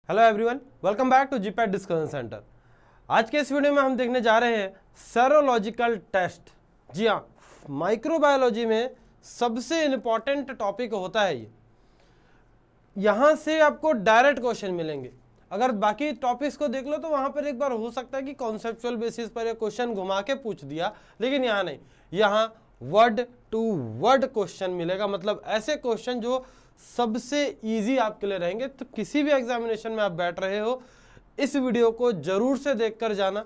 Hello everyone, welcome back to GPAT discussion centre. आज के इस वीडियो में हम देखने जा रहे हैं सेरोलॉजिकल टेस्ट। जी हाँ, माइक्रोबायोलॉजी में सबसे इम्पॉर्टेंट टॉपिक होता है ये। यहाँ से आपको डायरेक्ट क्वेश्चन मिलेंगे। अगर बाकी टॉपिक्स को देख लो तो वहाँ पर एक बार हो सकता है कि कॉन्सेप्चुअल बेसिस पर एक क्वेश्चन घुमा के पूछ दिया, लेकिन यहाँ नहीं। यहाँ वर्ड टू वर्ड क्वेश्चन मिलेगा, मतलब ऐसे क्वेश्चन जो सबसे इजी आपके लिए रहेंगे। तो किसी भी एग्जामिनेशन में आप बैठ रहे हो, इस वीडियो को जरूर से देखकर जाना,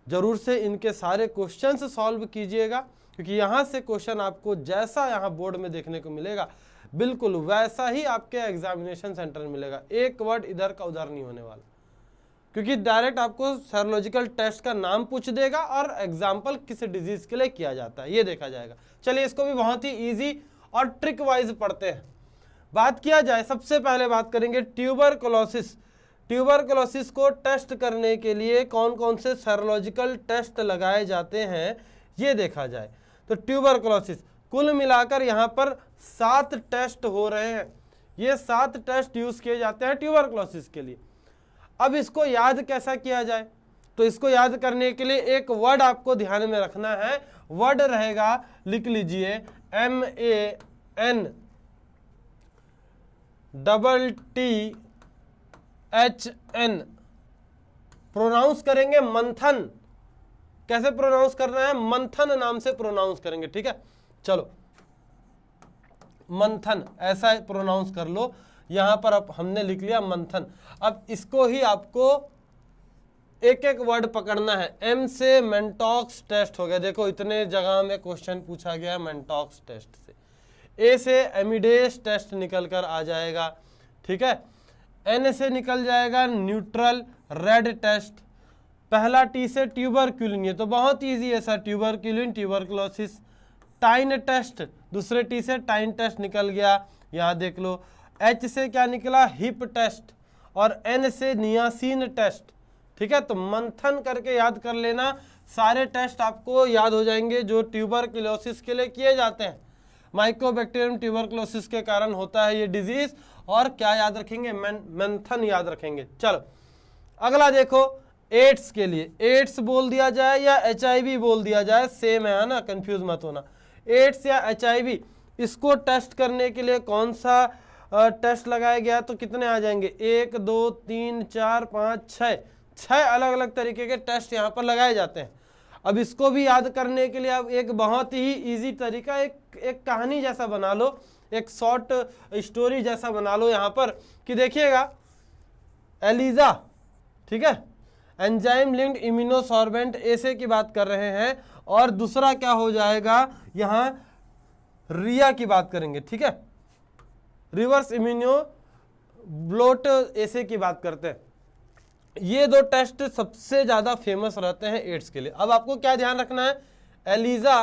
जरूर से इनके सारे क्वेश्चंस सॉल्व कीजिएगा, क्योंकि यहाँ से क्वेश्चन आपको जैसा यहाँ बोर्ड में देखने को मिलेगा बिल्कुल वैसा ही आपके एग्जामिनेशन सेंटर में मिलेगा। एक वर्ड इधर का उधर नहीं होने वाला, क्योंकि डायरेक्ट आपको सेरोलॉजिकल टेस्ट का नाम पूछ देगा और एग्जाम्पल किस डिजीज के लिए किया जाता है ये देखा जाएगा। चलिए इसको भी बहुत ही इजी और ट्रिक वाइज पढ़ते हैं। बात किया जाए, सबसे पहले बात करेंगे ट्यूबरकुलोसिस। ट्यूबरकुलोसिस को टेस्ट करने के लिए कौन कौन से सेरोलॉजिकल टेस्ट लगाए जाते हैं ये देखा जाए तो ट्यूबरकुलोसिस कुल मिलाकर यहाँ पर 7 टेस्ट हो रहे हैं। ये 7 टेस्ट यूज किए जाते हैं ट्यूबरकुलोसिस के लिए। अब इसको याद कैसा किया जाए, तो इसको याद करने के लिए एक वर्ड आपको ध्यान में रखना है। वर्ड रहेगा, लिख लीजिए MANTTHN। प्रोनाउंस करेंगे मंथन। कैसे प्रोनाउंस करना है? मंथन नाम से प्रोनाउंस करेंगे, ठीक है। चलो मंथन ऐसा प्रोनाउंस कर लो। यहां पर अब हमने लिख लिया मंथन। अब इसको ही आपको एक एक वर्ड पकड़ना है। M से मेंटॉक्स टेस्ट हो गया, देखो इतने जगह में क्वेश्चन पूछा गया है मेंटॉक्स टेस्ट से। A से एमिडेस टेस्ट निकल कर आ जाएगा, ठीक है। N से निकल जाएगा न्यूट्रल रेड टेस्ट। पहला T से ट्यूबरक्यूलिन, ये तो बहुत इजी है सर, ट्यूबरक्यूलिन ट्यूबरकुलोसिस। टाइन टेस्ट, दूसरे T से टाइन टेस्ट निकल गया, यहाँ देख लो। H से क्या निकला? Hip test. और N से नियासिन टेस्ट, ठीक है। तो मंथन करके याद कर लेना, सारे टेस्ट आपको याद हो जाएंगे जो ट्यूबरकुलोसिस के लिए किए जाते हैं। माइकोबैक्टीरियम ट्यूबरकुलोसिस के कारण होता है ये डिजीज। और क्या याद रखेंगे? मंथन याद रखेंगे। चलो अगला देखो, एड्स के लिए एड्स बोल दिया जाए या HIV बोल दिया जाए, सेम है ना, कंफ्यूज मत होना। एड्स या HIV, इसको टेस्ट करने के लिए कौन सा टेस्ट लगाया गया? तो कितने आ जाएंगे? 1 2 3 4 5 6 अलग अलग तरीके के टेस्ट यहाँ पर लगाए जाते हैं। अब इसको भी याद करने के लिए अब एक बहुत ही इजी तरीका, एक कहानी जैसा बना लो, एक शॉर्ट स्टोरी जैसा बना लो यहाँ पर कि देखिएगा एलिजा, ठीक है, एंजाइम लिंक्ड इम्यूनोसॉर्बेंट ऐसे की बात कर रहे हैं। और दूसरा क्या हो जाएगा, यहाँ रिया की बात करेंगे, ठीक है, रिवर्स इम्यूनो ब्लोट ऐसे की बात करते हैं। ये दो टेस्ट सबसे ज्यादा फेमस रहते हैं एड्स के लिए। अब आपको क्या ध्यान रखना है, एलिजा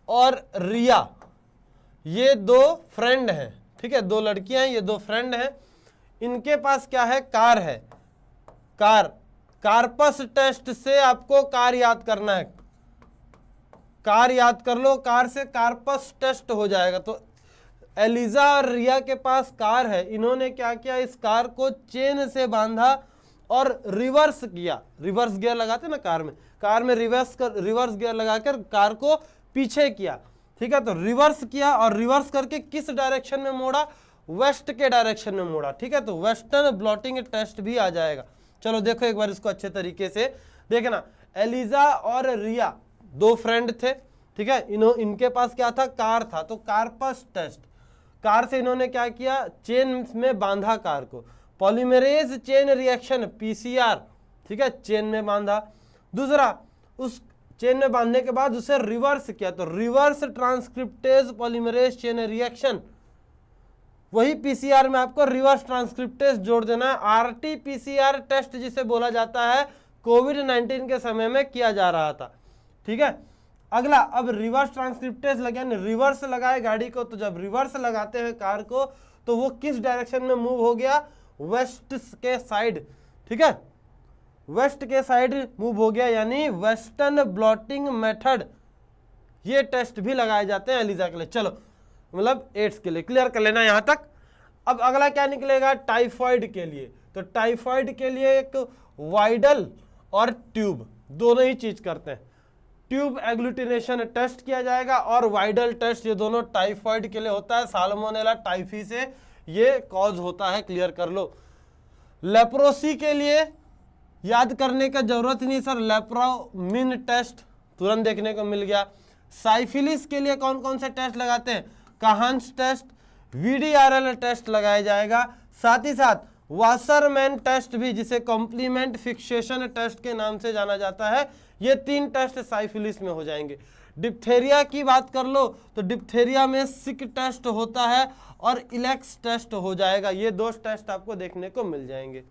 और रिया ये दो फ्रेंड हैं, ठीक है, दो लड़कियां हैं, ये दो फ्रेंड हैं। इनके पास क्या है? कार है। कार्पस टेस्ट से आपको कार याद करना है। कार याद कर लो, कार से कार्पस टेस्ट हो जाएगा। तो एलिजा और रिया के पास कार है, इन्होंने क्या किया? इस कार को चेन से बांधा और रिवर्स किया। रिवर्स गियर लगाते ना कार में रिवर्स गियर लगाकर कार को पीछे किया, ठीक है। तो रिवर्स किया और रिवर्स करके किस डायरेक्शन में मोड़ा? वेस्ट के डायरेक्शन में मोड़ा, ठीक है। तो वेस्टर्न ब्लॉटिंग टेस्ट भी आ जाएगा। चलो देखो एक बार इसको अच्छे तरीके से देखना। एलिजा और रिया दो फ्रेंड थे, ठीक है। इनके पास क्या था? कार था। तो कार्पस टेस्ट, कार से इन्होंने क्या किया? चेन में बांधा कार को। पॉलीमरेज चेन रिएक्शन PCR, ठीक है, चेन में बांधा। दूसरा, उस चेन में बांधने के बाद उसे रिवर्स किया, तो reverse transcriptase polymerase chain reaction. वही PCR में आपको रिवर्स ट्रांसक्रिप्टेज जोड़ देना है। RT-PCR टेस्ट जिसे बोला जाता है, कोविड-19 के समय में किया जा रहा था, ठीक है। अगला, अब रिवर्स ट्रांसक्रिप्टेज लगे, रिवर्स लगाए गाड़ी को। तो जब रिवर्स लगाते हैं कार को तो वो किस डायरेक्शन में मूव हो गया? वेस्ट के साइड, ठीक है, वेस्ट के साइड मूव हो गया, यानी वेस्टर्न ब्लॉटिंग मेथड। ये टेस्ट भी लगाए जाते हैं एलिजा के लिए। चलो मतलब एड्स के लिए क्लियर कर लेना यहाँ तक। अब अगला क्या निकलेगा टाइफॉइड के लिए, तो टाइफॉइड के लिए एक वाइडल और ट्यूब दोनों ही चीज करते हैं। ट्यूब एग्लूटिनेशन टेस्ट किया जाएगा और वाइडल टेस्ट, ये दोनों टाइफॉइड के लिए होता है। साल्मोनेला टाइफी से ये कॉज होता है, क्लियर कर लो। लेप्रोसी के लिए याद करने का जरूरत नहीं सर, लेप्रोमिन टेस्ट तुरंत देखने को मिल गया। साइफिलिस के लिए कौन कौन से टेस्ट लगाते हैं, कहान्स टेस्ट, वीडीआरएल टेस्ट लगाया जाएगा। साथ ही साथ वासरमैन टेस्ट भी, जिसे कॉम्प्लीमेंट फिक्सेशन टेस्ट के नाम से जाना जाता है, ये 3 टेस्ट साइफिलिस में हो जाएंगे। डिप्थेरिया की बात कर लो तो डिप्थेरिया में सिक टेस्ट होता है और इलेक्स टेस्ट हो जाएगा, ये 2 टेस्ट आपको देखने को मिल जाएंगे।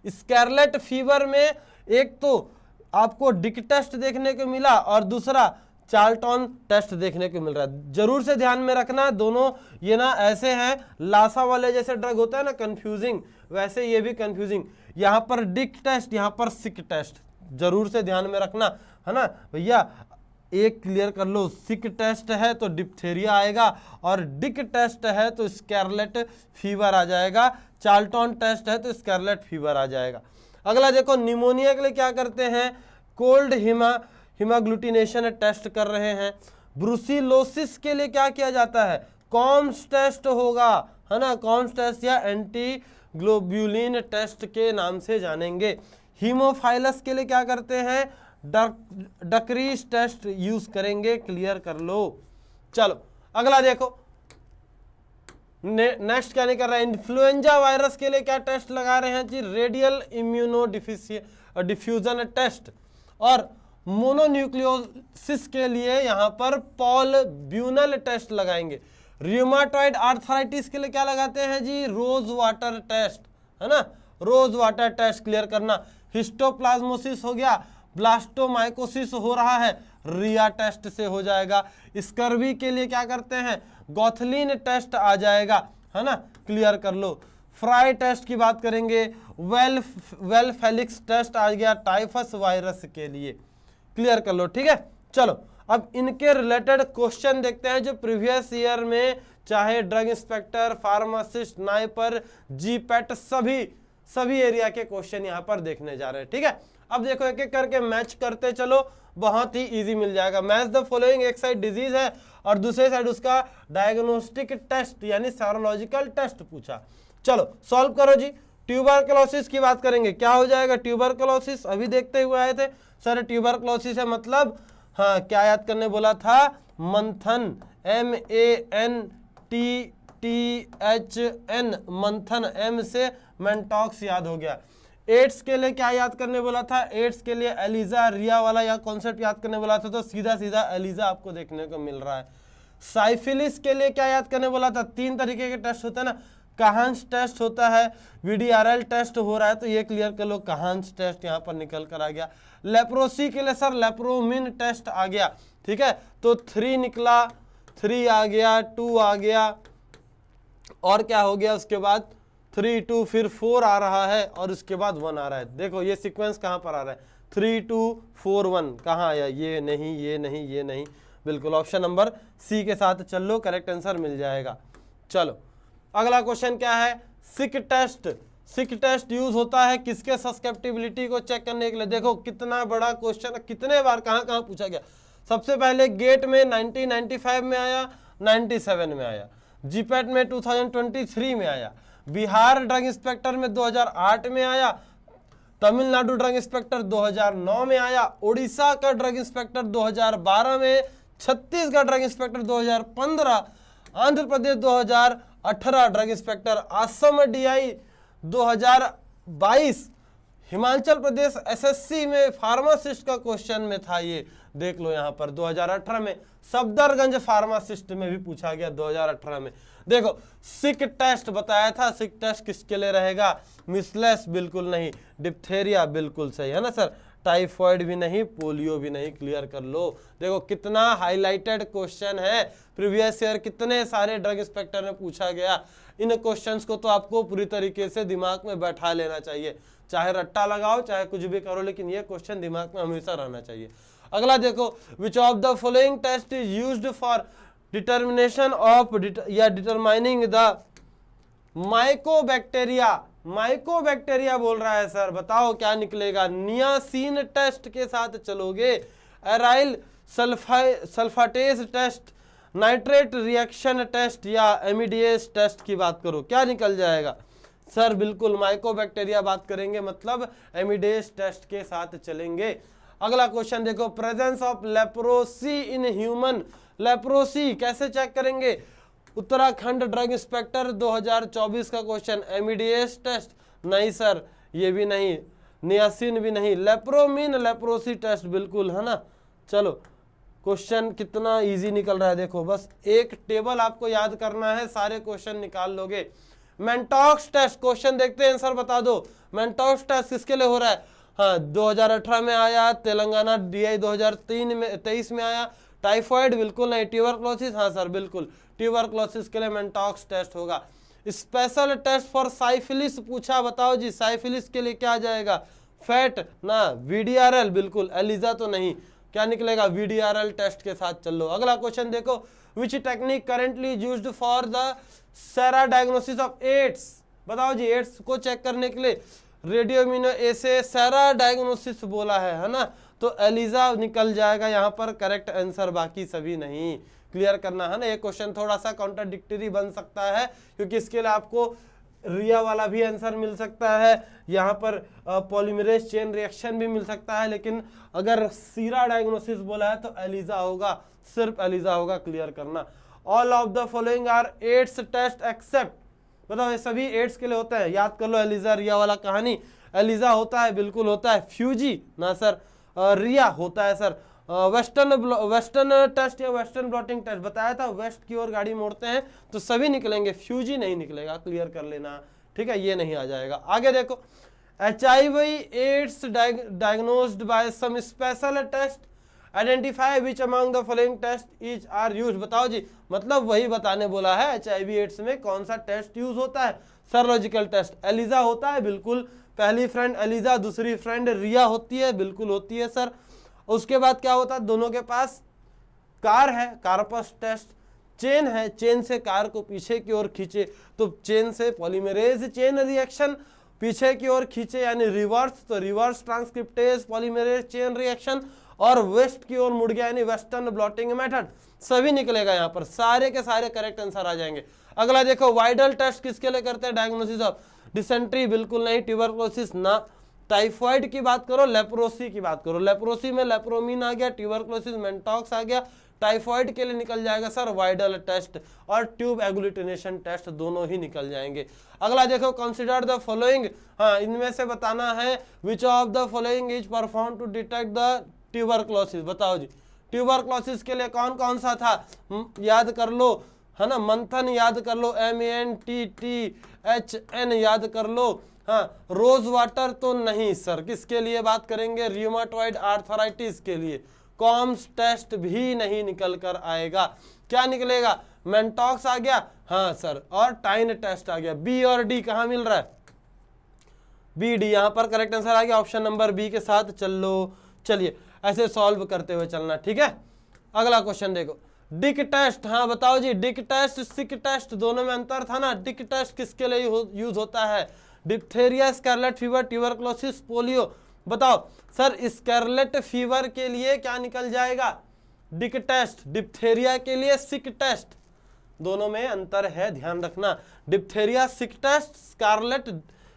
स्कारलेट फीवर में एक तो आपको डिक टेस्ट देखने को मिला और दूसरा चार्ल्टन टेस्ट देखने को मिल रहा है। जरूर से ध्यान में रखना, दोनों ये ना ऐसे हैं, लासा वाले जैसे ड्रग होता है ना कंफ्यूजिंग, वैसे ये भी कंफ्यूजिंग। यहाँ पर डिक टेस्ट, यहाँ पर सिक टेस्ट, जरूर से ध्यान में रखना, है ना भैया। एक क्लियर कर लो, सिक टेस्ट है तो डिप्थेरिया आएगा और डिक टेस्ट है तो स्कारलेट फीवर आ जाएगा, चार्ल्टन टेस्ट है तो स्कारलेट फीवर आ जाएगा। अगला देखो, निमोनिया के लिए क्या करते हैं, कोल्ड हिमाग्लूटिनेशन टेस्ट कर रहे हैं। ब्रुसिलोसिस के लिए क्या किया जाता है, कॉम्स टेस्ट होगा, है ना, कॉम्स टेस्ट या एंटी ग्लोब्यूलिन टेस्ट के नाम से जानेंगे। हीमोफाइलस के लिए क्या करते हैं, डक्रीज टेस्ट यूज करेंगे, क्लियर कर लो। चलो अगला देखो, नेक्स्ट क्या नहीं कर रहा है, इन्फ्लुएंजा वायरस के लिए क्या टेस्ट लगा रहे हैं जी, रेडियल इम्यूनो डिफ्यूजन टेस्ट। और मोनोन्यूक्लियोसिस के लिए यहाँ पर पॉल ब्यूनल टेस्ट लगाएंगे। रियोमाटॉइड आर्थराइटिस के लिए क्या लगाते हैं जी, रोज वाटर टेस्ट, है ना, रोज वाटर टेस्ट, क्लियर करना। हिस्टोप्लाज्मोसिस हो गया, ब्लास्टोमाइकोसिस हो रहा है, रिया टेस्ट से हो जाएगा। स्कर्वी के लिए क्या करते हैं, गॉथलिन टेस्ट आ जाएगा, है ना, क्लियर कर लो। फ्राई टेस्ट की बात करेंगे, वेल फेलिक्स टेस्ट आ गया टाइफस वायरस के लिए, क्लियर कर लो, ठीक है। चलो अब इनके रिलेटेड क्वेश्चन देखते हैं जो प्रीवियस ईयर में चाहे drug inspector, pharmacist, NIPER, GPAT, सभी एरिया के क्वेश्चन यहाँ पर देखने जा रहे हैं, ठीक है। अब देखो एक एक करके मैच करते चलो, बहुत ही इजी मिल जाएगा। मैच द फॉलोइंग, एक साइड डिजीज है और दूसरे साइड उसका डायग्नोस्टिक टेस्ट यानी सेरोलॉजिकल टेस्ट पूछा। चलो सॉल्व करो जी। ट्यूबरकुलोसिस की बात करेंगे, क्या हो जाएगा, ट्यूबरकुलोसिस अभी देखते हुए आए थे सर, ट्यूबरकुलोसिस है मतलब, हाँ क्या याद करने बोला था, मंथन, MANTTHN, मंथन, M से मेंटॉक्स याद हो गया। एड्स के लिए क्या याद करने बोला था, एड्स के लिए एलिजा रिया वाला या कॉन्सेप्ट याद करने बोला था, तो सीधा सीधा एलिजा आपको देखने को मिल रहा है। साइफिलिस के लिए क्या याद करने बोला था, 3 तरीके के टेस्ट होते हैं ना, कहान्स टेस्ट होता है, वीडीआरएल टेस्ट हो रहा है, तो ये क्लियर कर लो, कहान्स टेस्ट यहाँ पर निकल कर आ गया। लेप्रोसी के लिए सर लेप्रोमिन टेस्ट आ गया, ठीक है, तो 3 निकला, 3 आ गया, 2 आ गया और क्या हो गया उसके बाद 3 2 फिर 4 आ रहा है और उसके बाद 1 आ रहा है। देखो ये सीक्वेंस कहाँ पर आ रहा है, 3 2 4 1 कहाँ आया, ये नहीं, ये नहीं, ये नहीं, बिल्कुल ऑप्शन नंबर सी के साथ चल लो, करेक्ट आंसर मिल जाएगा। चलो अगला क्वेश्चन क्या है, सिक टेस्ट। सिक टेस्ट यूज होता है किसके सस्केप्टिबिलिटी को चेक करने के लिए। देखो कितना बड़ा क्वेश्चन, कितने बार कहाँ कहाँ पूछा गया। सबसे पहले गेट में 1995 में आया, 97 में आया, जीपेट में 2023 में आया, बिहार ड्रग इंस्पेक्टर में 2008 में आया, तमिलनाडु ड्रग इंस्पेक्टर 2009 में आया, उड़ीसा का ड्रग इंस्पेक्टर 2012 में, Chhattisgarh drug inspector 2015, Andhra Pradesh 2018 drug inspector, Assam DI 2022, Himachal Pradesh SSC में फार्मासिस्ट का क्वेश्चन में था, ये देख लो यहाँ पर 2018 में, सफदरगंज फार्मासिस्ट में भी पूछा गया 2018 में। देखो सिक टेस्ट बताया था, सिक टेस्ट किसके लिए रहेगा, मिसलेस बिल्कुल नहीं, डिप्थेरिया बिल्कुल सही है ना सर, टाइफॉइड भी नहीं, पोलियो भी नहीं, क्लियर कर लो। देखो कितना हाईलाइटेड क्वेश्चन है, प्रीवियस ईयर कितने सारे ड्रग इंस्पेक्टर में पूछा गया। इन क्वेश्चंस को तो आपको पूरी तरीके से दिमाग में बैठा लेना चाहिए, चाहे रट्टा लगाओ चाहे कुछ भी करो, लेकिन ये क्वेश्चन दिमाग में हमेशा रहना चाहिए। अगला देखो, which of the following test is used for determination of या डिटरमाइनिंग द माइकोबैक्टीरिया, माइकोबैक्टीरिया बोल रहा है सर, बताओ क्या निकलेगा। नियासिन टेस्ट के साथ चलोगे, aryl sulfatase test, nitrate reaction test या एमिडेस टेस्ट की बात करो, क्या निकल जाएगा सर? बिल्कुल माइकोबैक्टीरिया बात करेंगे, मतलब एमिडेस टेस्ट के साथ चलेंगे। अगला क्वेश्चन देखो, presence of leprosy in human, leprosy कैसे चेक करेंगे? उत्तराखंड ड्रग इंस्पेक्टर 2024 का क्वेश्चन। एमिडेस टेस्ट नहीं सर, ये भी नहीं, नियासिन भी नहीं, लेप्रोमिन लेप्रोसी टेस्ट बिल्कुल है ना। चलो क्वेश्चन कितना इजी निकल रहा है देखो, बस एक टेबल आपको याद करना है, सारे क्वेश्चन निकाल लोगे। मेंटॉक्स टेस्ट क्वेश्चन देखते हैं, आंसर बता दो। मेंटॉक्स टेस्ट किसके लिए हो रहा है? हाँ 2018 में आया, तेलंगाना DI 2023 में आया। टाइफाइड बिल्कुल नहीं, ट्यूबरक्लोसिस हाँ सर बिल्कुल, ट्यूबरक्लोसिस के लिए मेंटॉक्स टेस्ट होगा। स्पेशल टेस्ट फॉर साइफिलिस पूछा, बताओ जी साइफिलिस के लिए क्या आ जाएगा? फैट ना, VDRL बिल्कुल, एलिजा तो नहीं, क्या निकलेगा? VDRL टेस्ट के साथ चल लो। अगला क्वेश्चन देखो, which technique currently used for the sera diagnosis of AIDS, बताओ जी एड्स को चेक करने के लिए radio immuno assay sera diagnosis बोला है ना, तो एलिजा निकल जाएगा यहाँ पर करेक्ट आंसर, बाकी सभी नहीं। क्लियर करना है ना, ये क्वेश्चन थोड़ा सा कॉन्ट्राडिक्टरी बन सकता है, क्योंकि इसके लिए आपको रिया वाला भी आंसर मिल सकता है, यहाँ पर पॉलीमरेज चेन रिएक्शन भी मिल सकता है, लेकिन अगर सीरा डायग्नोसिस बोला है तो एलिजा होगा, सिर्फ एलिजा होगा। क्लियर करना। All of the following are AIDS test except, बताओ ये सभी एड्स के लिए होता है, याद कर लो एलिजा रिया वाला कहानी। एलिजा होता है बिल्कुल होता है, फ्यूजी ना सर, रिया होता है सर। वेस्टर्न टेस्ट या वेस्टर्न ब्लॉटिंग टेस्ट बताया था, वेस्ट की ओर गाड़ी मोड़ते हैं तो सभी निकलेंगे, फ्यूजी नहीं निकलेगा, क्लियर कर लेना, ठीक है, ये नहीं आ जाएगा। आगे देखो, HIV AIDS diagnosed by some special test, identify which among the following test is are used, बताओ जी, मतलब वही बताने बोला है HIV एड्स में कौन सा टेस्ट यूज होता है? सर्लॉजिकल टेस्ट। एलिजा होता है बिल्कुल, पहली फ्रेंड एलिजा, दूसरी फ्रेंड रिया होती है, बिल्कुल होती है सर। उसके बाद क्या होता है, दोनों के पास कार है, कार्पस टेस्ट, चेन है, चेन से कार को पीछे की ओर खींचे तो चेन से पॉलीमरेज चेन रिएक्शन, पीछे की ओर खींचे यानी रिवर्स तो reverse transcriptase polymerase chain reaction, और वेस्ट की ओर मुड़ गया यानी वेस्टर्न ब्लॉटिंग मेथड, सभी निकलेगा यहाँ पर, सारे के सारे करेक्ट आंसर आ जाएंगे। अगला देखो, वाइडल टेस्ट किसके लिए करते हैं? डायग्नोसिस ऑफ डिसेंट्री बिल्कुल नहीं, ट्यूबरक्लोसिस ना, टाइफाइड की बात करो, लेप्रोसी की बात करो, लेप्रोसी में लेप्रोमिन आ गया, ट्यूबरक्लोसिस मेंटॉक्स आ गया, टाइफाइड के लिए निकल जाएगा सर वाइडल टेस्ट, और ट्यूब एग्लूटिनेशन टेस्ट, दोनों ही निकल जाएंगे। अगला देखो, कंसिडर द फॉलोइंग, हाँ इनमें से बताना है which of the following is perform to detect the tuberculosis, बताओ जी ट्यूबरक्लोसिस के लिए कौन कौन सा था, याद कर लो है ना, मंथन याद कर लो, MENTTHN याद कर लो, हाँ रोज वाटर तो नहीं सर, किसके लिए बात करेंगे? रियोमाटॉइड आर्थराइटिस के लिए। कॉम्स टेस्ट भी नहीं निकल कर आएगा, क्या निकलेगा? मेंटॉक्स आ गया हाँ सर, और टाइन टेस्ट आ गया। बी और डी कहाँ मिल रहा है? BD, यहाँ पर करेक्ट आंसर आ गया, ऑप्शन नंबर बी के साथ चल लो। चलिए ऐसे सॉल्व करते हुए चलना, ठीक है। अगला क्वेश्चन देखो, डिक टेस्ट, हाँ बताओ जी, डिक टेस्ट सिक टेस्ट दोनों में अंतर था ना। डिक टेस्ट किसके लिए यूज होता है? Diphtheria, scarlet fever, tuberculosis, polio, बताओ सर स्कारलेट फीवर के लिए क्या निकल जाएगा? डिक टेस्ट, डिप्थेरिया के लिए सिक टेस्ट, दोनों में अंतर है, ध्यान रखना। डिप्थेरिया सिक टेस्ट,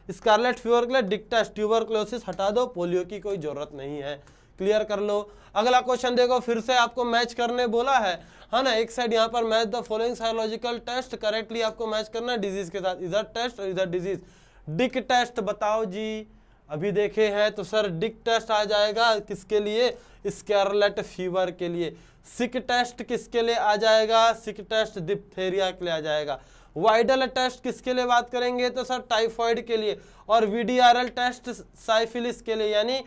स्कारलेट फीवर के लिए डिक टेस्ट, ट्यूबरक्लोसिस हटा दो, पोलियो की कोई जरूरत नहीं है। क्लियर कर लो। अगला क्वेश्चन देखो, फिर से आपको मैच करने बोला है ना, एक साइड यहाँ पर match the following psychological test, correctly आपको मैच करना है डिजीज के साथ, इधर टेस्ट और इधर डिजीज। डिक टेस्ट बताओ जी, अभी देखे हैं तो सर डिक टेस्ट आ जाएगा किसके लिए? स्कारलेट फीवर के लिए। सिक टेस्ट किसके लिए आ जाएगा? सिक टेस्ट डिप्थेरिया के लिए आ जाएगा। वाइडल टेस्ट किसके लिए बात करेंगे? तो सर टाइफाइड के लिए। और VDRL टेस्ट साइफिलिस के लिए, यानी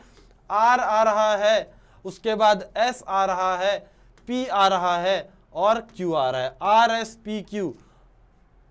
R आ रहा है, उसके बाद S आ रहा है, P आ रहा है और Q आ रहा है, RSPQ।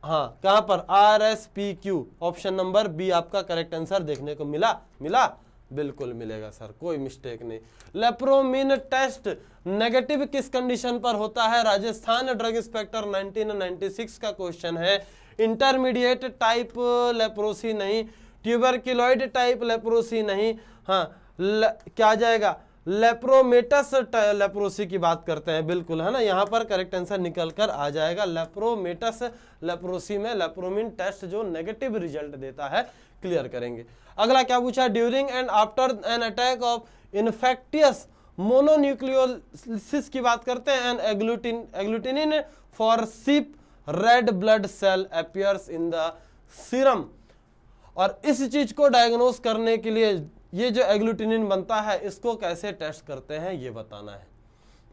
हाँ कहां पर? RSPQ, ऑप्शन नंबर बी आपका करेक्ट आंसर देखने को मिला, बिल्कुल मिलेगा सर, कोई मिस्टेक नहीं। लेप्रोमिन टेस्ट नेगेटिव किस कंडीशन पर होता है? राजस्थान ड्रग इंस्पेक्टर 1996 का क्वेश्चन है। इंटरमीडिएट टाइप लेप्रोसी नहीं, ट्यूबरक्यूलॉइड टाइप लेप्रोसी नहीं, हाँ क्या आ जाएगा, लेप्रोमेटस लेप्रोसी की बात करते हैं, बिल्कुल है ना, यहाँ पर करेक्ट आंसर निकल कर आ जाएगा लेप्रोमेटस लेप्रोसी में लेप्रोमिन टेस्ट जो नेगेटिव रिजल्ट देता है, क्लियर करेंगे। अगला क्या पूछा, during and after an attack of infectious mononucleosis की बात करते हैं, and agglutinin for sheep red blood cell appears in the serum. और इस चीज को डायग्नोस करने के लिए ये जो एग्लूटिनिन बनता है इसको कैसे टेस्ट करते हैं ये बताना है।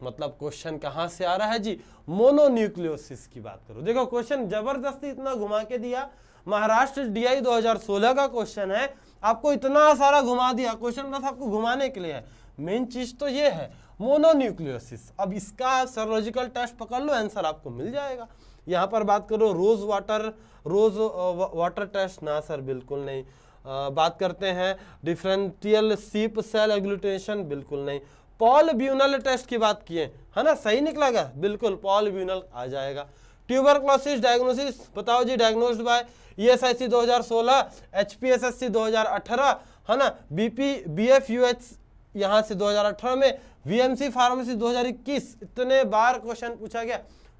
मतलब क्वेश्चन कहां से आ रहा है जी, मोनोन्यूक्लियोसिस की बात करो। देखो क्वेश्चन जबरदस्ती इतना घुमा के दिया, महाराष्ट्र डीआई 2016 का क्वेश्चन है, आपको इतना सारा घुमा दिया, क्वेश्चन बस आपको घुमाने के लिए है, मेन चीज तो ये है मोनोन्यूक्लियोसिस। अब इसका सर्लॉजिकल टेस्ट पकड़ लो, आंसर आपको मिल जाएगा। यहाँ पर बात करो रोज वाटर टेस्ट, ना सर बिल्कुल नहीं। बात करते हैं डिफरेंशियल सीप सेल एग्लूटिनेशन, बिल्कुल नहीं। पॉल ब्यूनल टेस्ट की बात किए है ना, सही निकलेगा, बिल्कुल पॉल ब्यूनल आ जाएगा। ट्यूबरक्लोसिस डायग्नोसिस बताओ जी, डायग्नोस्ड बाय ESIC 2016, HPSSC 2018 है ना, BFUH यहाँ से 2018 में, VMC फार्मेसी 2021, इतने बार क्वेश्चन पूछा गया।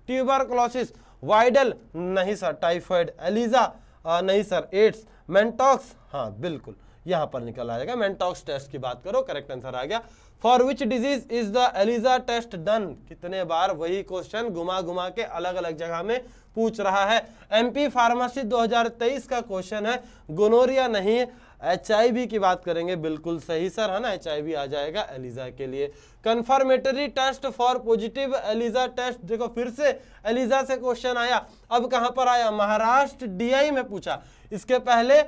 ट्यूबरक्लोसिस वाइडल नहीं सर, टाइफाइड, एलिजा नहीं सर, एड्स, मेंटॉक्स हाँ बिल्कुल यहाँ पर निकल आएगा, मेंटॉक्स टेस्ट की बात करो, करेक्ट आंसर आ गया। For which disease is the ELISA test done, कितने बार वही क्वेश्चन घुमा घुमा के अलग अलग जगह में पूछ रहा है। MP फार्मेसी 2023 का क्वेश्चन है, गोनोरिया नहीं, HIV की बात करेंगे, बिल्कुल सही सर है ना, HIV आ जाएगा एलिजा के लिए। Confirmatory test for positive ELISA test, देखो फिर से एलिजा से क्वेश्चन आया, अब कहां पर आया, महाराष्ट्र DI में पूछा, इसके पहले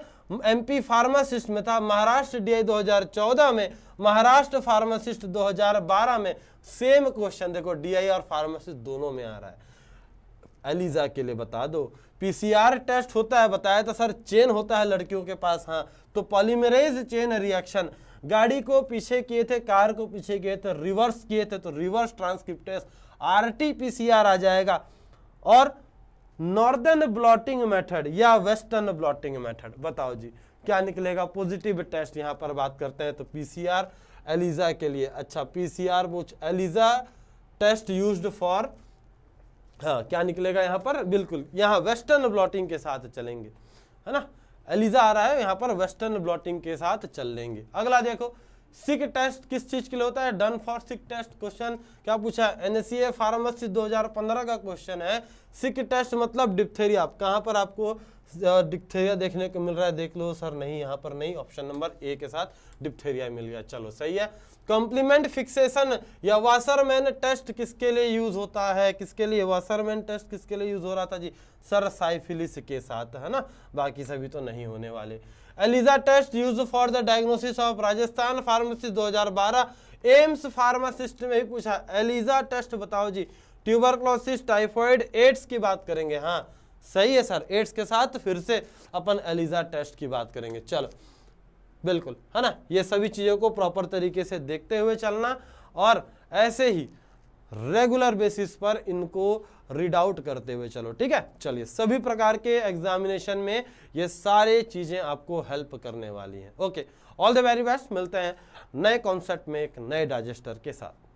MP फार्मासिस्ट में था, महाराष्ट्र DI 2014 में, महाराष्ट्र फार्मासिस्ट 2012 में, सेम क्वेश्चन देखो DI और फार्मासिस्ट दोनों में आ रहा है। एलिजा के लिए बता दो, PCR टेस्ट होता है, बताया था सर, चेन होता है लड़कियों के पास, हाँ तो पॉलीमरेज चेन रिएक्शन, गाड़ी को पीछे किए थे, कार को पीछे किए थे, रिवर्स किए थे तो रिवर्स ट्रांसक्रिप्टेस, RT-PCR आ जाएगा। और नॉर्दर्न ब्लॉटिंग मेथड या वेस्टर्न ब्लॉटिंग मेथड, बताओ जी क्या निकलेगा, पॉजिटिव टेस्ट यहाँ पर बात करते हैं तो PCR एलिजा के लिए। अच्छा PCR ELISA test used for, हाँ क्या निकलेगा यहाँ पर, बिल्कुल यहाँ वेस्टर्न ब्लॉटिंग के साथ चलेंगे है ना, एलिजा आ रहा है यहाँ पर, वेस्टर्न ब्लॉटिंग के साथ चल लेंगे। अगला देखो सिक टेस्ट किस चीज के लिए होता है, done for sick test, question क्या पूछा, NCA फार्मेसी 2015 का क्वेश्चन है। सिक टेस्ट मतलब डिप्थेरिया, कहाँ पर आपको डिप्थेरिया देखने को मिल रहा है, देख लो सर, नहीं यहाँ पर नहीं, ऑप्शन नंबर A के साथ डिप्थेरिया मिल गया, चलो सही है। कॉम्प्लीमेंट फिक्सेशन या वाशरमैन टेस्ट किसके लिए यूज होता है, किसके लिए वाशरमैन टेस्ट किसके लिए यूज हो रहा था जी, सर साइफिलिस के साथ है ना, बाकी सभी तो नहीं होने वाले। ELISA test use for the diagnosis of, Rajasthan pharmacy 2012, AIIMS pharmacist में ही पूछा, एलिजा टेस्ट बताओ जी, ट्यूबरक्लोसिस, टाइफाइड, एड्स की बात करेंगे, हाँ सही है सर, एड्स के साथ फिर से अपन एलिजा टेस्ट की बात करेंगे, चलो बिल्कुल है ना। ये सभी चीजों को प्रॉपर तरीके से देखते हुए चलना और ऐसे ही रेगुलर बेसिस पर इनको रीड आउट करते हुए चलो, ठीक है। चलिए सभी प्रकार के एग्जामिनेशन में ये सारे चीजें आपको हेल्प करने वाली हैं। Okay, all the very best, मिलते हैं नए कॉन्सेप्ट में एक नए डाइजेस्टर के साथ।